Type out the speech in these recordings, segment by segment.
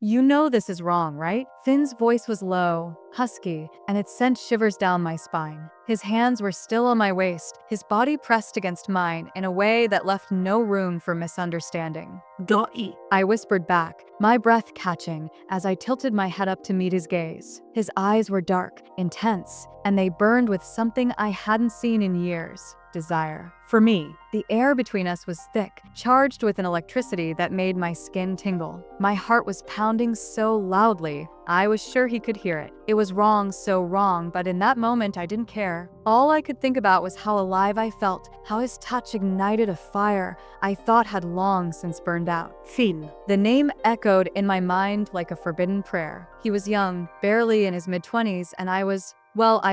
"You know this is wrong, right?" Finn's voice was low, husky, and it sent shivers down my spine. His hands were still on my waist, his body pressed against mine in a way that left no room for misunderstanding. Don't eat. I whispered back, my breath catching as I tilted my head up to meet his gaze. His eyes were dark, intense, and they burned with something I hadn't seen in years: desire. For me, the air between us was thick, charged with an electricity that made my skin tingle. My heart was pounding so loudly, I was sure he could hear it. It was wrong, so wrong, but in that moment I didn't care. All I could think about was how alive I felt, how his touch ignited a fire I thought had long since burned out. Finn. The name echoed in my mind like a forbidden prayer. He was young, barely in his mid-20s, and I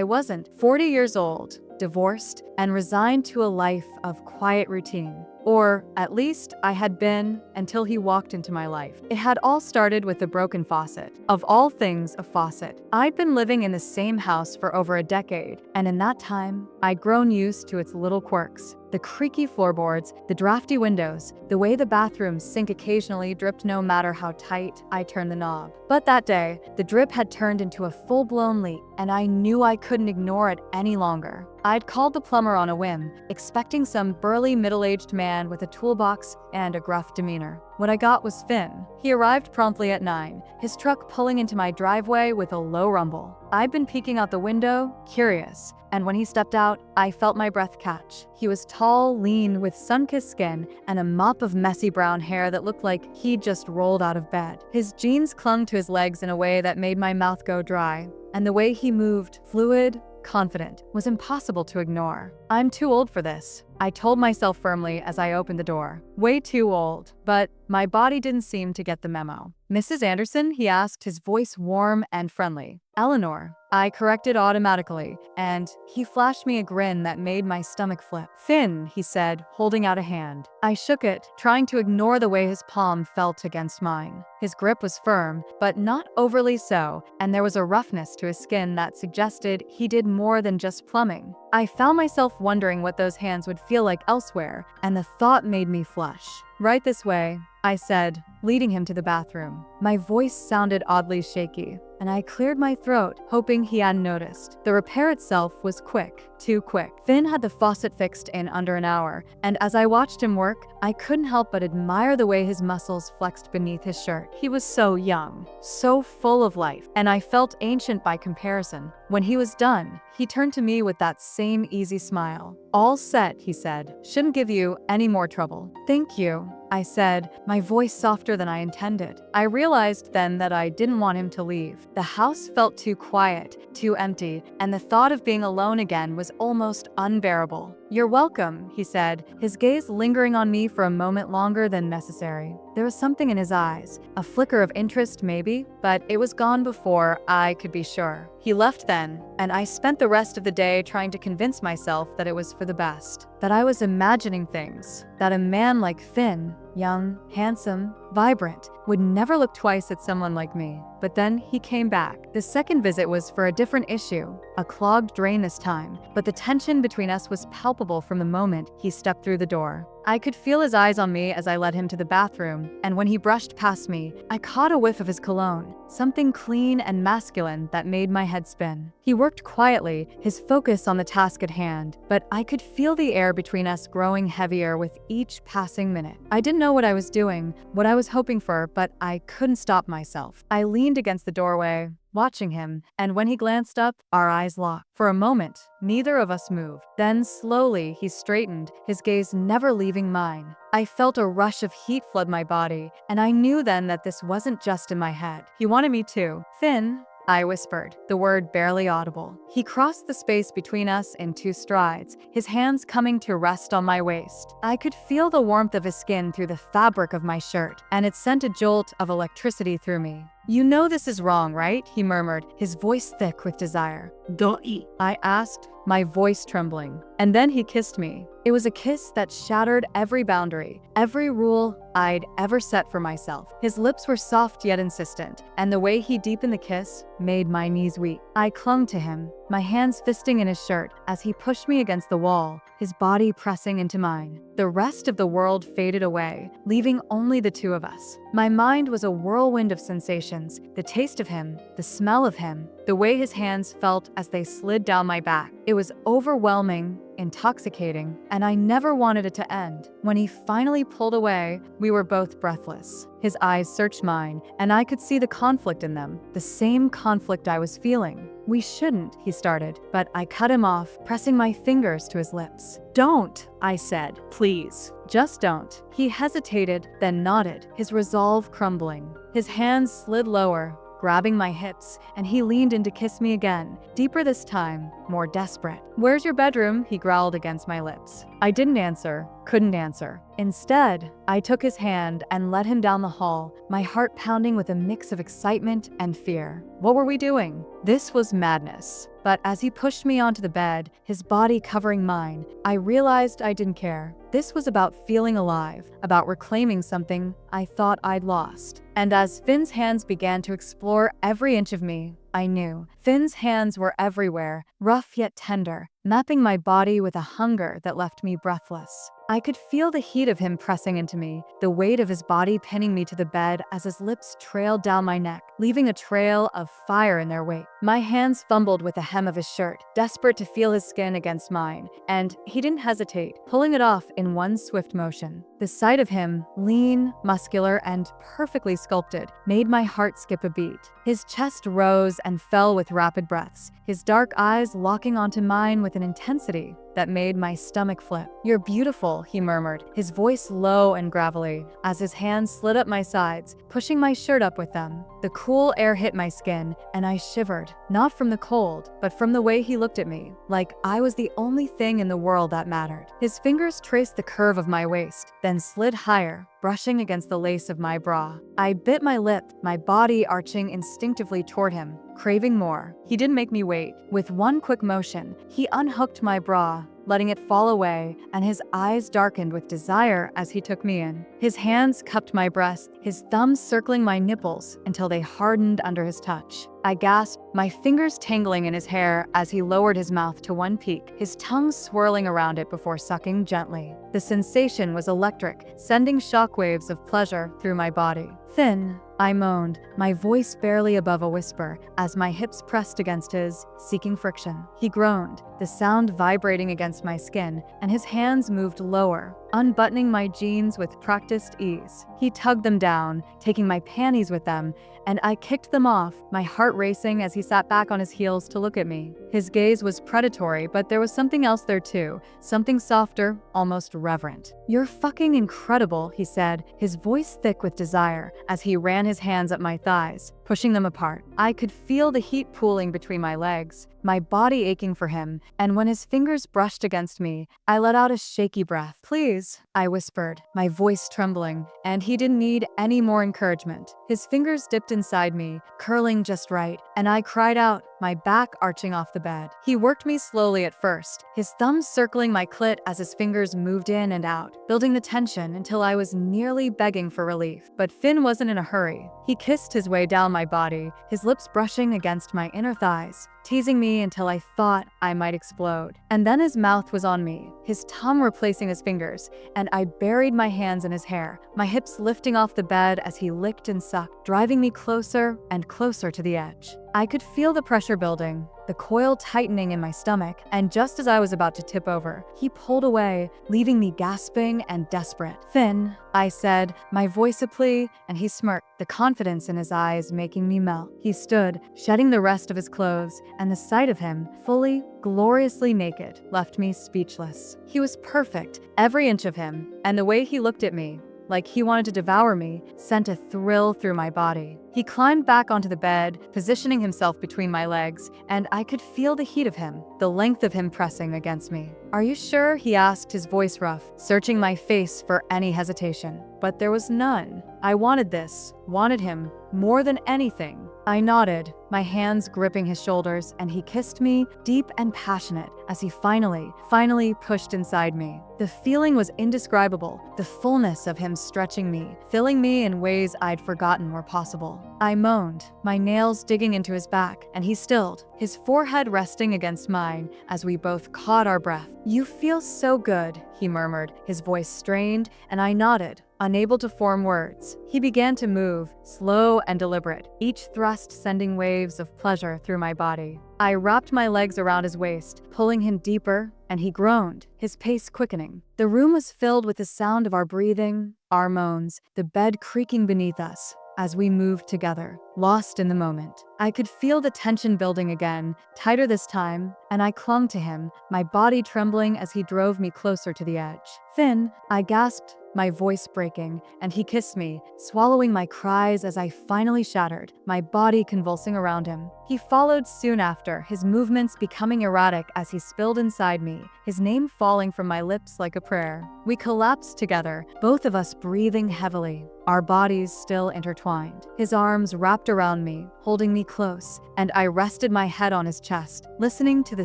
wasn't, 40 years old, divorced, and resigned to a life of quiet routine. Or, at least, I had been until he walked into my life. It had all started with a broken faucet. Of all things, a faucet. I'd been living in the same house for over a decade, and in that time, I'd grown used to its little quirks. The creaky floorboards, the drafty windows, the way the bathroom's sink occasionally dripped no matter how tight I turned the knob. But that day, the drip had turned into a full-blown leak, and I knew I couldn't ignore it any longer. I'd called the plumber on a whim, expecting some burly middle-aged man with a toolbox and a gruff demeanor. What I got was Finn. He arrived promptly at 9, his truck pulling into my driveway with a low rumble. I'd been peeking out the window, curious, and when he stepped out, I felt my breath catch. He was tall, lean, with sun-kissed skin and a mop of messy brown hair that looked like he'd just rolled out of bed. His jeans clung to his legs in a way that made my mouth go dry, and the way he moved, fluid, confident, was impossible to ignore. I'm too old for this, I told myself firmly as I opened the door. Way too old, but my body didn't seem to get the memo. "Mrs. Anderson?" he asked, his voice warm and friendly. "Eleanor," I corrected automatically, and he flashed me a grin that made my stomach flip. "Finn," he said, holding out a hand. I shook it, trying to ignore the way his palm felt against mine. His grip was firm, but not overly so, and there was a roughness to his skin that suggested he did more than just plumbing. I found myself wondering what those hands would feel like elsewhere, and the thought made me flush. "Right this way," I said, leading him to the bathroom. My voice sounded oddly shaky, and I cleared my throat, hoping he hadn't noticed. The repair itself was quick, too quick. Finn had the faucet fixed in under an hour, and as I watched him work, I couldn't help but admire the way his muscles flexed beneath his shirt. He was so young, so full of life, and I felt ancient by comparison. When he was done, he turned to me with that same easy smile. "All set," he said. "Shouldn't give you any more trouble." "Thank you," I said, my voice softer than I intended. I realized then that I didn't want him to leave. The house felt too quiet, too empty, and the thought of being alone again was almost unbearable. "You're welcome," he said, his gaze lingering on me for a moment longer than necessary. There was something in his eyes, a flicker of interest maybe, but it was gone before I could be sure. He left then, and I spent the rest of the day trying to convince myself that it was for the best, that I was imagining things, that a man like Finn, young, handsome, vibrant, would never look twice at someone like me. But then he came back. The second visit was for a different issue, a clogged drain this time, but the tension between us was palpable from the moment he stepped through the door. I could feel his eyes on me as I led him to the bathroom, and when he brushed past me, I caught a whiff of his cologne, something clean and masculine that made my head spin. He worked quietly, his focus on the task at hand, but I could feel the air between us growing heavier with each passing minute. I didn't know what I was doing, what I was hoping for, but I couldn't stop myself. I leaned against the doorway, watching him, and when he glanced up, our eyes locked. For a moment, neither of us moved. Then slowly, he straightened, his gaze never leaving mine. I felt a rush of heat flood my body, and I knew then that this wasn't just in my head. He wanted me to. "Finn," I whispered, the word barely audible. He crossed the space between us in 2 strides, his hands coming to rest on my waist. I could feel the warmth of his skin through the fabric of my shirt, and it sent a jolt of electricity through me. "You know this is wrong, right?" he murmured, his voice thick with desire. "Don't eat," I asked, my voice trembling. And then he kissed me. It was a kiss that shattered every boundary, every rule I'd ever set for myself. His lips were soft yet insistent, and the way he deepened the kiss made my knees weak. I clung to him, my hands fisting in his shirt as he pushed me against the wall, his body pressing into mine. The rest of the world faded away, leaving only the two of us. My mind was a whirlwind of sensations, the taste of him, the smell of him, the way his hands felt as they slid down my back. It was overwhelming, intoxicating, and I never wanted it to end. When he finally pulled away, we were both breathless. His eyes searched mine, and I could see the conflict in them, the same conflict I was feeling. "We shouldn't," he started, but I cut him off, pressing my fingers to his lips. "Don't," I said. "Please, just don't." He hesitated, then nodded, his resolve crumbling. His hands slid lower, grabbing my hips, and he leaned in to kiss me again, deeper this time, more desperate. "Where's your bedroom?" he growled against my lips. I didn't answer, couldn't answer. Instead, I took his hand and led him down the hall, my heart pounding with a mix of excitement and fear. What were we doing? This was madness. But as he pushed me onto the bed, his body covering mine, I realized I didn't care. This was about feeling alive, about reclaiming something I thought I'd lost. And as Finn's hands began to explore every inch of me, I knew. Finn's hands were everywhere, rough yet tender, mapping my body with a hunger that left me breathless. I could feel the heat of him pressing into me, the weight of his body pinning me to the bed as his lips trailed down my neck, leaving a trail of fire in their wake. My hands fumbled with the hem of his shirt, desperate to feel his skin against mine, and he didn't hesitate, pulling it off in one swift motion. The sight of him, lean, muscular, and perfectly sculpted, made my heart skip a beat. His chest rose and fell with rapid breaths, his dark eyes locking onto mine with an intensity that made my stomach flip. "You're beautiful," he murmured, his voice low and gravelly, as his hands slid up my sides, pushing my shirt up with them. The cool air hit my skin, and I shivered, not from the cold, but from the way he looked at me, like I was the only thing in the world that mattered. His fingers traced the curve of my waist, then slid higher, brushing against the lace of my bra. I bit my lip, my body arching instinctively toward him, craving more. He didn't make me wait. With one quick motion, he unhooked my bra, letting it fall away, and his eyes darkened with desire as he took me in. His hands cupped my breasts, his thumbs circling my nipples until they hardened under his touch. I gasped, my fingers tangling in his hair as he lowered his mouth to one peak, his tongue swirling around it before sucking gently. The sensation was electric, sending shockwaves of pleasure through my body. "Finn," I moaned, my voice barely above a whisper, as my hips pressed against his, seeking friction. He groaned, the sound vibrating against my skin, and his hands moved lower, unbuttoning my jeans with practiced ease. He tugged them down, taking my panties with them, and I kicked them off, my heart racing as he sat back on his heels to look at me. His gaze was predatory, but there was something else there too, something softer, almost reverent. "You're fucking incredible," he said, his voice thick with desire, as he ran his hands up my thighs, pushing them apart. I could feel the heat pooling between my legs, my body aching for him, and when his fingers brushed against me, I let out a shaky breath. "Please," I whispered, my voice trembling, and he didn't need any more encouragement. His fingers dipped inside me, curling just right, and I cried out, my back arching off the bed. He worked me slowly at first, his thumbs circling my clit as his fingers moved in and out, building the tension until I was nearly begging for relief. But Finn wasn't in a hurry. He kissed his way down my body, his lips brushing against my inner thighs, teasing me until I thought I might explode. And then his mouth was on me, his tongue replacing his fingers, and I buried my hands in his hair, my hips lifting off the bed as he licked and sucked, driving me closer and closer to the edge. I could feel the pressure building, the coil tightening in my stomach, and just as I was about to tip over, he pulled away, leaving me gasping and desperate. "Finn," I said, my voice a plea, and he smirked, the confidence in his eyes making me melt. He stood, shedding the rest of his clothes, and the sight of him, fully, gloriously naked, left me speechless. He was perfect, every inch of him, and the way he looked at me, like he wanted to devour me, sent a thrill through my body. He climbed back onto the bed, positioning himself between my legs, and I could feel the heat of him, the length of him pressing against me. "Are you sure?" he asked, his voice rough, searching my face for any hesitation. But there was none. I wanted this, wanted him, more than anything. I nodded, my hands gripping his shoulders, and he kissed me, deep and passionate, as he finally pushed inside me. The feeling was indescribable, the fullness of him stretching me, filling me in ways I'd forgotten were possible. I moaned, my nails digging into his back, and he stilled, his forehead resting against mine as we both caught our breath. "You feel so good," he murmured, his voice strained, and I nodded, unable to form words. He began to move, slow and deliberate, each thrust sending waves of pleasure through my body. I wrapped my legs around his waist, pulling him deeper, and he groaned, his pace quickening. The room was filled with the sound of our breathing, our moans, the bed creaking beneath us as we moved together, lost in the moment. I could feel the tension building again, tighter this time, and I clung to him, my body trembling as he drove me closer to the edge. "Finn," I gasped, my voice breaking, and he kissed me, swallowing my cries as I finally shattered, my body convulsing around him. He followed soon after, his movements becoming erratic as he spilled inside me, his name falling from my lips like a prayer. We collapsed together, both of us breathing heavily, our bodies still intertwined. His arms wrapped around me, holding me close, and I rested my head on his chest, listening to the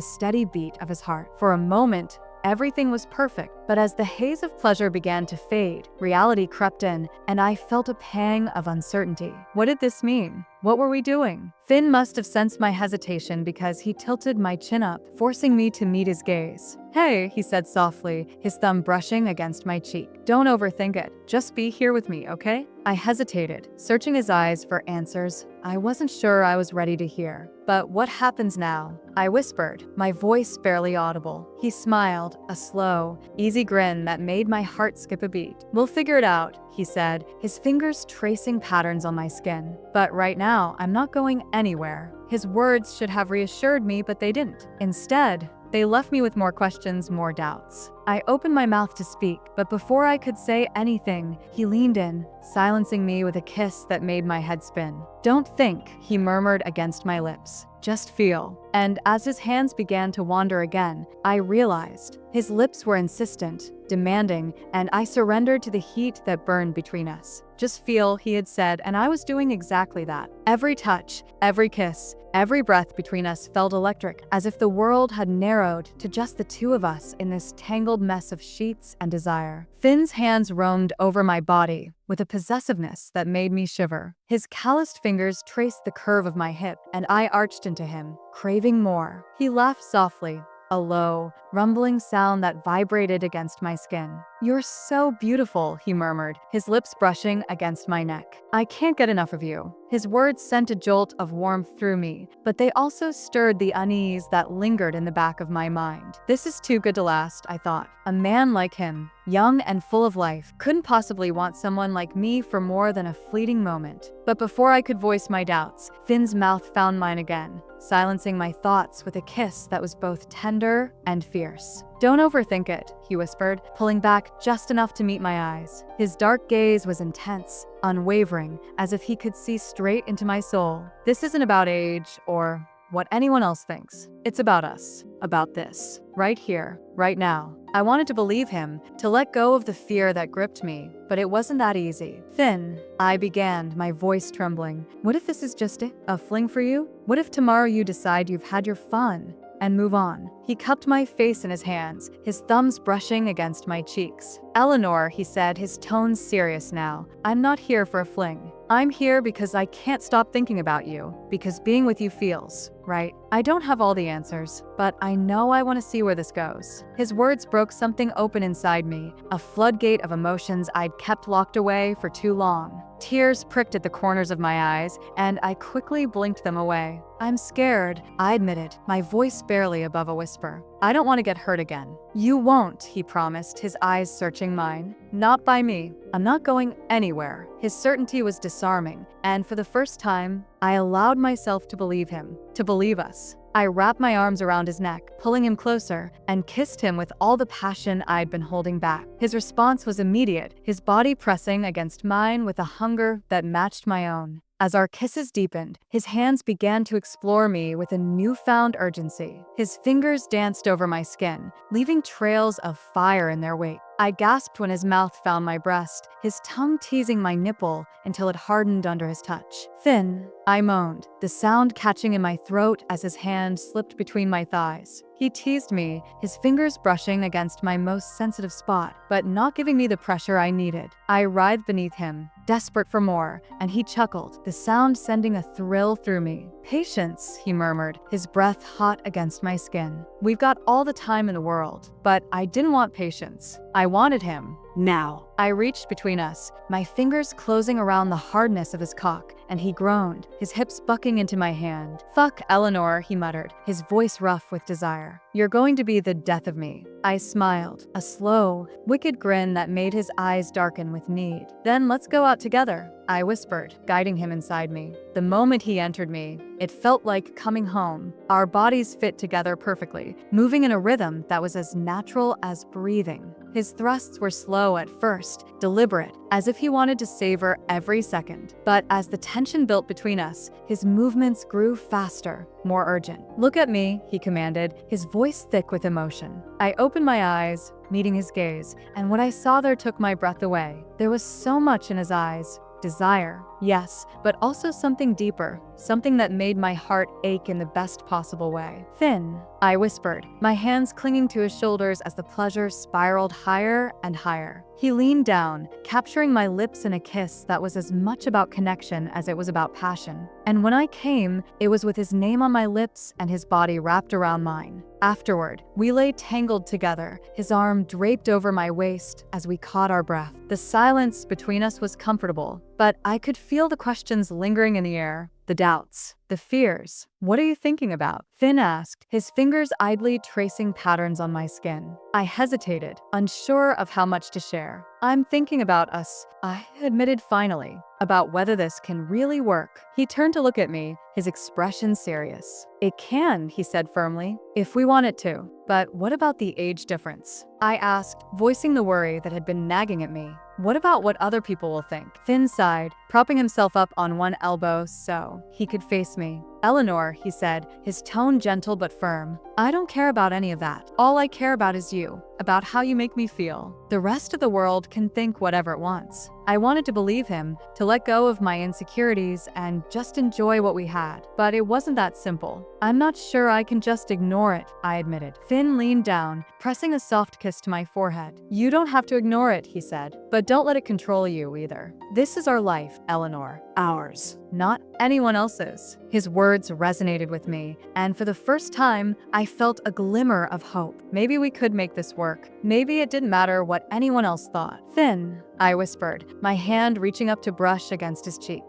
steady beat of his heart. For a moment, everything was perfect, but as the haze of pleasure began to fade, reality crept in, and I felt a pang of uncertainty. What did this mean? What were we doing? Finn must have sensed my hesitation because he tilted my chin up, forcing me to meet his gaze. "Hey," he said softly, his thumb brushing against my cheek. "Don't overthink it. Just be here with me, okay?" I hesitated, searching his eyes for answers I wasn't sure I was ready to hear. "But what happens now?" I whispered, my voice barely audible. He smiled, a slow, easy grin that made my heart skip a beat. "We'll figure it out," he said, his fingers tracing patterns on my skin. "But right now, I'm not going anywhere." His words should have reassured me, but they didn't. Instead, they left me with more questions, more doubts. I opened my mouth to speak, but before I could say anything, he leaned in, silencing me with a kiss that made my head spin. "Don't think," he murmured against my lips. "Just feel." And as his hands began to wander again, I realized his lips were insistent, demanding, and I surrendered to the heat that burned between us. "Just feel," he had said, and I was doing exactly that. Every touch, every kiss, every breath between us felt electric, as if the world had narrowed to just the two of us in this tangled mess of sheets and desire. Finn's hands roamed over my body with a possessiveness that made me shiver. His calloused fingers traced the curve of my hip, and I arched into him, craving more. He laughed softly, a low, rumbling sound that vibrated against my skin. "You're so beautiful," he murmured, his lips brushing against my neck. "I can't get enough of you." His words sent a jolt of warmth through me, but they also stirred the unease that lingered in the back of my mind. This is too good to last, I thought. A man like him, young and full of life, couldn't possibly want someone like me for more than a fleeting moment. But before I could voice my doubts, Finn's mouth found mine again, silencing my thoughts with a kiss that was both tender and fierce. "Don't overthink it," he whispered, pulling back just enough to meet my eyes. His dark gaze was intense, unwavering, as if he could see straight into my soul. "This isn't about age or what anyone else thinks. It's about us, about this, right here, right now." I wanted to believe him, to let go of the fear that gripped me, but it wasn't that easy. "Finn," I began, my voice trembling, "what if this is just a fling for you? What if tomorrow you decide you've had your fun and move on?" He cupped my face in his hands, his thumbs brushing against my cheeks. "Eleanor," he said, his tone serious now, "I'm not here for a fling. I'm here because I can't stop thinking about you, because being with you feels right. I don't have all the answers, but I know I want to see where this goes." His words broke something open inside me, a floodgate of emotions I'd kept locked away for too long. Tears pricked at the corners of my eyes, and I quickly blinked them away. "I'm scared," I admitted, my voice barely above a whisper. "I don't want to get hurt again." "You won't," he promised, his eyes searching mine. "Not by me. I'm not going anywhere." His certainty was disarming, and for the first time, I allowed myself to believe him, to believe us. I wrapped my arms around his neck, pulling him closer, and kissed him with all the passion I'd been holding back. His response was immediate, his body pressing against mine with a hunger that matched my own. As our kisses deepened, his hands began to explore me with a newfound urgency. His fingers danced over my skin, leaving trails of fire in their wake. I gasped when his mouth found my breast, his tongue teasing my nipple until it hardened under his touch. "Finn," I moaned, the sound catching in my throat as his hand slipped between my thighs. He teased me, his fingers brushing against my most sensitive spot, but not giving me the pressure I needed. I writhed beneath him, desperate for more, and he chuckled, the sound sending a thrill through me. "Patience," he murmured, his breath hot against my skin. "We've got all the time in the world." But I didn't want patience. I wanted him. Now. I reached between us, my fingers closing around the hardness of his cock, and he groaned, his hips bucking into my hand. "Fuck, Eleanor," he muttered, his voice rough with desire. "You're going to be the death of me." I smiled, a slow, wicked grin that made his eyes darken with need. "Then let's go out together," I whispered, guiding him inside me. The moment he entered me, it felt like coming home. Our bodies fit together perfectly, moving in a rhythm that was as natural as breathing. His thrusts were slow at first, deliberate, as if he wanted to savor every second. But as the tension built between us, his movements grew faster, more urgent. "Look at me," he commanded, his voice thick with emotion. I opened my eyes, meeting his gaze, and what I saw there took my breath away. There was so much in his eyes. Desire, yes, but also something deeper, something that made my heart ache in the best possible way. "Finn," I whispered, my hands clinging to his shoulders as the pleasure spiraled higher and higher. He leaned down, capturing my lips in a kiss that was as much about connection as it was about passion. And when I came, it was with his name on my lips and his body wrapped around mine. Afterward, we lay tangled together, his arm draped over my waist as we caught our breath. The silence between us was comfortable, but I could feel the questions lingering in the air. The doubts, the fears. "What are you thinking about?" Finn asked, his fingers idly tracing patterns on my skin. I hesitated, unsure of how much to share. "I'm thinking about us," I admitted finally, "about whether this can really work." He turned to look at me, his expression serious. "It can," he said firmly, "if we want it to. But what about the age difference?" I asked, voicing the worry that had been nagging at me. "What about what other people will think?" Finn sighed, propping himself up on one elbow so he could face me. "Eleanor," he said, his tone gentle but firm, "I don't care about any of that. All I care about is you, about how you make me feel. The rest of the world can think whatever it wants." I wanted to believe him, to let go of my insecurities and just enjoy what we had. But it wasn't that simple. "I'm not sure I can just ignore it," I admitted. Finn leaned down, pressing a soft kiss to my forehead. "You don't have to ignore it," he said, "but don't let it control you either. This is our life, Eleanor. Ours, not anyone else's." His words resonated with me, and for the first time, I felt a glimmer of hope. Maybe we could make this work. Maybe it didn't matter what anyone else thought. "Finn," I whispered, my hand reaching up to brush against his cheek.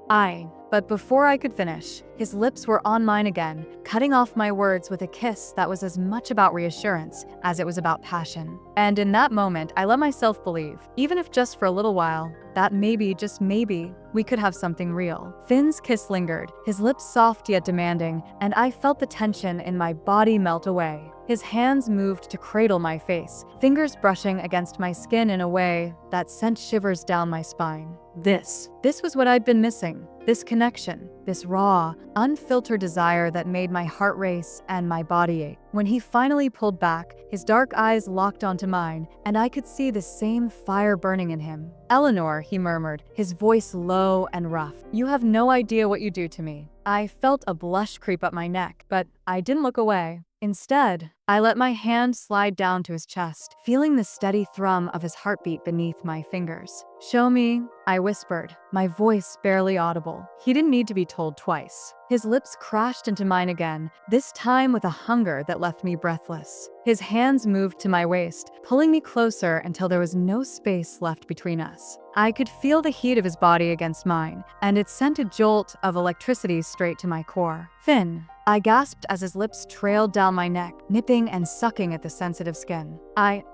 But before I could finish, his lips were on mine again, cutting off my words with a kiss that was as much about reassurance as it was about passion. And in that moment, I let myself believe, even if just for a little while, that maybe, just maybe, we could have something real. Finn's kiss lingered, his lips soft yet demanding, and I felt the tension in my body melt away. His hands moved to cradle my face, fingers brushing against my skin in a way that sent shivers down my spine. This was what I'd been missing. This connection, this raw, unfiltered desire that made my heart race and my body ache. When he finally pulled back, his dark eyes locked onto mine, and I could see the same fire burning in him. "Eleanor," he murmured, his voice low and rough, "you have no idea what you do to me." I felt a blush creep up my neck, but I didn't look away. Instead, I let my hand slide down to his chest, feeling the steady thrum of his heartbeat beneath my fingers. "Show me," I whispered, my voice barely audible. He didn't need to be told twice. His lips crashed into mine again, this time with a hunger that left me breathless. His hands moved to my waist, pulling me closer until there was no space left between us. I could feel the heat of his body against mine, and it sent a jolt of electricity straight to my core. "Finn," I gasped as his lips trailed down my neck, nipping and sucking at the sensitive skin.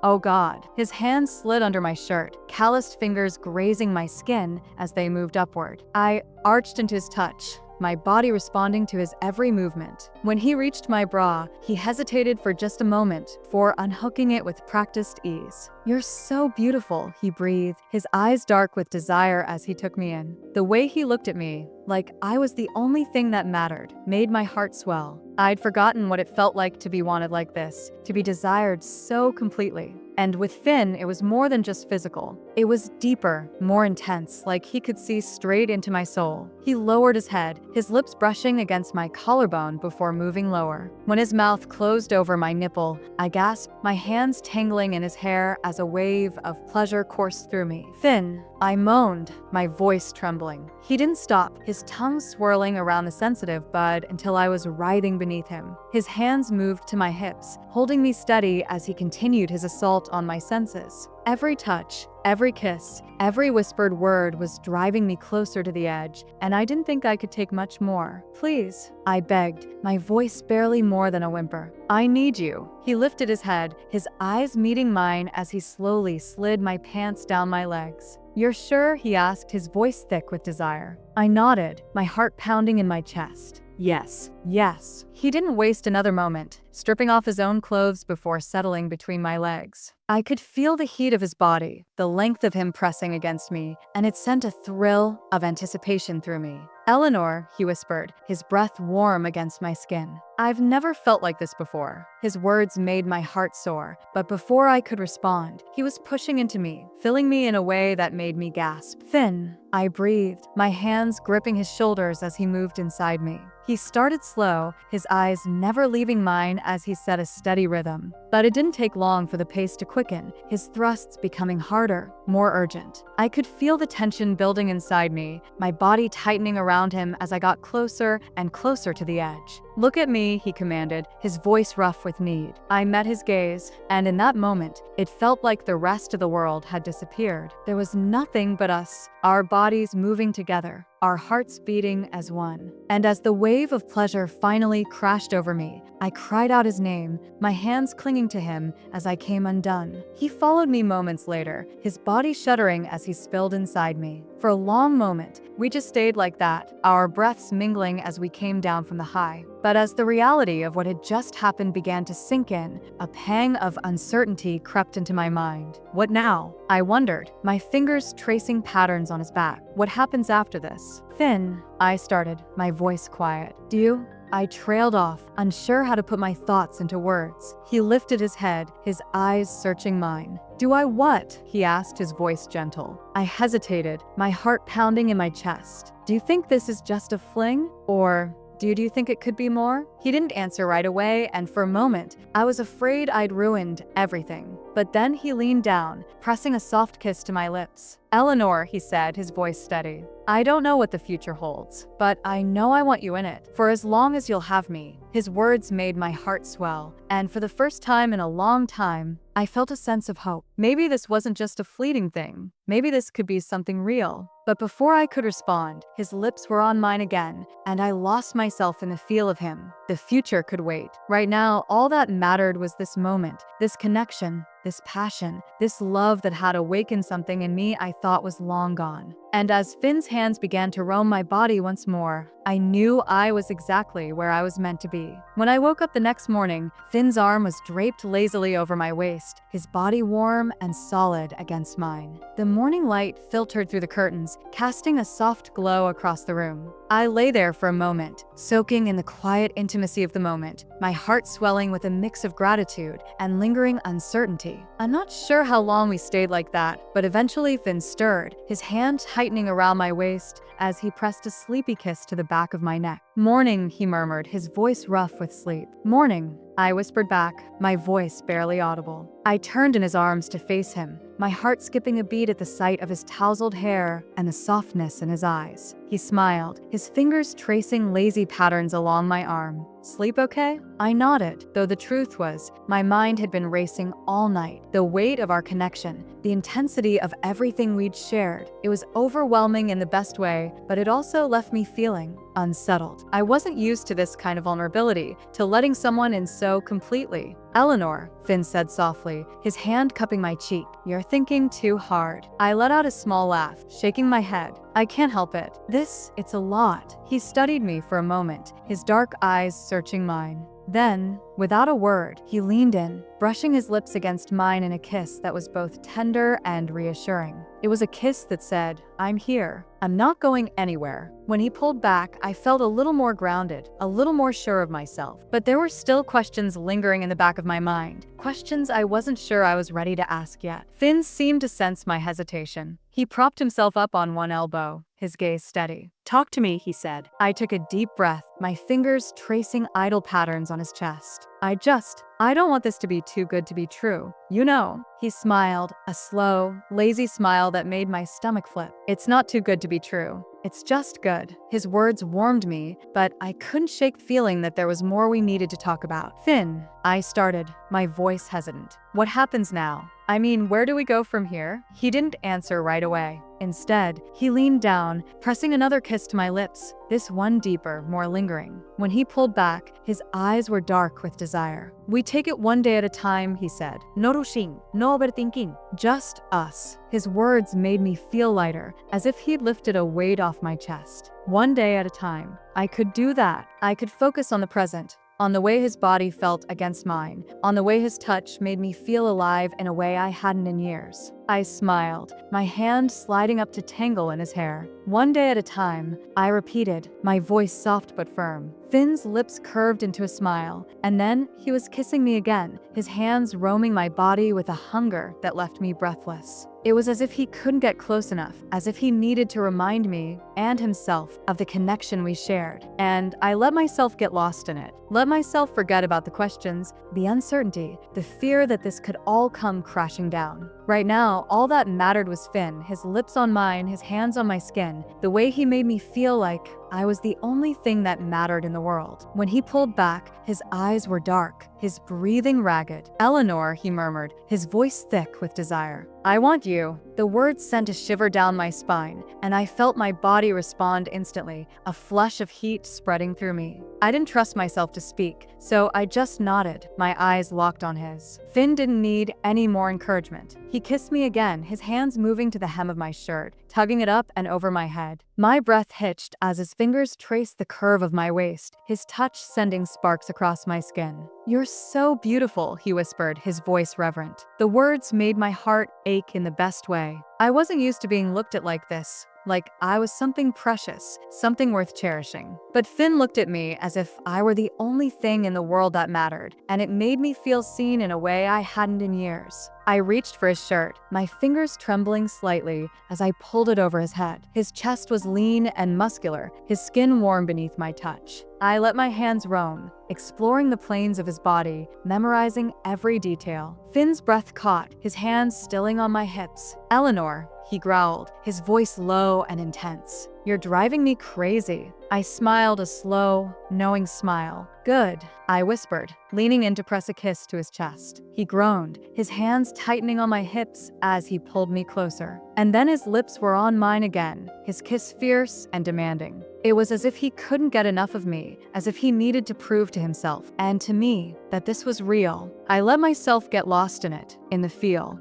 Oh God. His hands slid under my shirt, calloused fingers grazing my skin as they moved upward. I arched into his touch, my body responding to his every movement. When he reached my bra, he hesitated for just a moment before unhooking it with practiced ease. "You're so beautiful," he breathed, his eyes dark with desire as he took me in. The way he looked at me, like I was the only thing that mattered, made my heart swell. I'd forgotten what it felt like to be wanted like this, to be desired so completely. And with Finn, it was more than just physical. It was deeper, more intense, like he could see straight into my soul. He lowered his head, his lips brushing against my collarbone before moving lower. When his mouth closed over my nipple, I gasped, my hands tangling in his hair as a wave of pleasure coursed through me. Finn, I moaned, my voice trembling. He didn't stop, his tongue swirling around the sensitive bud until I was writhing beneath him. His hands moved to my hips, holding me steady as he continued his assault on my senses. Every touch, every kiss, every whispered word was driving me closer to the edge, and I didn't think I could take much more. Please, I begged, my voice barely more than a whimper. I need you. He lifted his head, his eyes meeting mine as he slowly slid my pants down my legs. You're sure? He asked, his voice thick with desire. I nodded, my heart pounding in my chest. Yes, yes. He didn't waste another moment, stripping off his own clothes before settling between my legs. I could feel the heat of his body, the length of him pressing against me, and it sent a thrill of anticipation through me. Eleanor, he whispered, his breath warm against my skin. I've never felt like this before. His words made my heart soar, but before I could respond, he was pushing into me, filling me in a way that made me gasp. Finn, I breathed, my hands gripping his shoulders as he moved inside me. He started slow, his eyes never leaving mine as he set a steady rhythm. But it didn't take long for the pace to quicken, his thrusts becoming harder, more urgent. I could feel the tension building inside me, my body tightening around him as I got closer and closer to the edge. Look at me, he commanded, his voice rough with need. I met his gaze, and in that moment, it felt like the rest of the world had disappeared. There was nothing but us, our bodies moving together, our hearts beating as one. And as the wave of pleasure finally crashed over me, I cried out his name, my hands clinging to him as I came undone. He followed me moments later, his body shuddering as he spilled inside me. For a long moment, we just stayed like that, our breaths mingling as we came down from the high. But as the reality of what had just happened began to sink in, a pang of uncertainty crept into my mind. What now? I wondered, my fingers tracing patterns on his back. What happens after this? Finn, I started, my voice quiet. Do you? I trailed off, unsure how to put my thoughts into words. He lifted his head, his eyes searching mine. Do I what? He asked, his voice gentle. I hesitated, my heart pounding in my chest. Do you think this is just a fling? Or do you think it could be more? He didn't answer right away, and for a moment, I was afraid I'd ruined everything. But then he leaned down, pressing a soft kiss to my lips. Eleanor, he said, his voice steady. I don't know what the future holds, but I know I want you in it, for as long as you'll have me. His words made my heart swell, and for the first time in a long time, I felt a sense of hope. Maybe this wasn't just a fleeting thing. Maybe this could be something real. But before I could respond, his lips were on mine again, and I lost myself in the feel of him. The future could wait. Right now, all that mattered was this moment, this connection, this passion, this love that had awakened something in me I thought was long gone. And as Finn's hands began to roam my body once more, I knew I was exactly where I was meant to be. When I woke up the next morning, Finn's arm was draped lazily over my waist, his body warm and solid against mine. The morning light filtered through the curtains, casting a soft glow across the room. I lay there for a moment, soaking in the quiet intimacy of the moment, my heart swelling with a mix of gratitude and lingering uncertainty. I'm not sure how long we stayed like that, but eventually Finn stirred, his hand tightening around my waist as he pressed a sleepy kiss to the back of my neck. Morning, he murmured, his voice rough with sleep. Morning, I whispered back, my voice barely audible. I turned in his arms to face him, my heart skipping a beat at the sight of his tousled hair and the softness in his eyes. He smiled, his fingers tracing lazy patterns along my arm. Sleep okay? I nodded, though the truth was, my mind had been racing all night. The weight of our connection, the intensity of everything we'd shared. It was overwhelming in the best way, but it also left me feeling unsettled. I wasn't used to this kind of vulnerability, to letting someone in so completely. Eleanor, Finn said softly, his hand cupping my cheek. You're thinking too hard. I let out a small laugh, shaking my head. I can't help it. It's a lot. He studied me for a moment, his dark eyes searching mine. Then, without a word, he leaned in, brushing his lips against mine in a kiss that was both tender and reassuring. It was a kiss that said, "I'm here. I'm not going anywhere." When he pulled back, I felt a little more grounded, a little more sure of myself. But there were still questions lingering in the back of my mind, questions I wasn't sure I was ready to ask yet. Finn seemed to sense my hesitation. He propped himself up on one elbow, his gaze steady. "Talk to me," he said. I took a deep breath, my fingers tracing idle patterns on his chest. I don't want this to be too good to be true. You know." He smiled, a slow, lazy smile that made my stomach flip. "It's not too good to be true. It's just good." His words warmed me, but I couldn't shake the feeling that there was more we needed to talk about. "Finn," I started, my voice hesitant. "What happens now? I mean, where do we go from here?" He didn't answer right away. Instead, he leaned down, pressing another kiss to my lips, this one deeper, more lingering. When he pulled back, his eyes were dark with desire. "We take it one day at a time," he said. "No rushing, no overthinking. Just us." His words made me feel lighter, as if he'd lifted a weight off my chest. One day at a time. I could do that. I could focus on the present, on the way his body felt against mine, on the way his touch made me feel alive in a way I hadn't in years. I smiled, my hand sliding up to tangle in his hair. "One day at a time," I repeated, my voice soft but firm. Finn's lips curved into a smile, and then he was kissing me again, his hands roaming my body with a hunger that left me breathless. It was as if he couldn't get close enough, as if he needed to remind me, and himself, of the connection we shared. And I let myself get lost in it. Let myself forget about the questions, the uncertainty, the fear that this could all come crashing down. Right now, all that mattered was Finn, his lips on mine, his hands on my skin, the way he made me feel like I was the only thing that mattered in the world. When he pulled back, his eyes were dark, his breathing ragged. "Eleanor," he murmured, his voice thick with desire. "I want you." The words sent a shiver down my spine, and I felt my body respond instantly, a flush of heat spreading through me. I didn't trust myself to speak, so I just nodded, my eyes locked on his. Finn didn't need any more encouragement. He kissed me again, his hands moving to the hem of my shirt, tugging it up and over my head. My breath hitched as his fingers traced the curve of my waist, his touch sending sparks across my skin. "You're so beautiful," he whispered, his voice reverent. The words made my heart ache in the best way. I wasn't used to being looked at like this, like I was something precious, something worth cherishing. But Finn looked at me as if I were the only thing in the world that mattered, and it made me feel seen in a way I hadn't in years. I reached for his shirt, my fingers trembling slightly as I pulled it over his head. His chest was lean and muscular, his skin warm beneath my touch. I let my hands roam, exploring the planes of his body, memorizing every detail. Finn's breath caught, his hands stilling on my hips. "Eleanor," he growled, his voice low and intense. "You're driving me crazy." I smiled a slow, knowing smile. "Good," I whispered, leaning in to press a kiss to his chest. He groaned, his hands tightening on my hips as he pulled me closer. And then his lips were on mine again, his kiss fierce and demanding. It was as if he couldn't get enough of me, as if he needed to prove to himself, and to me, that this was real. I let myself get lost in it, in the feel,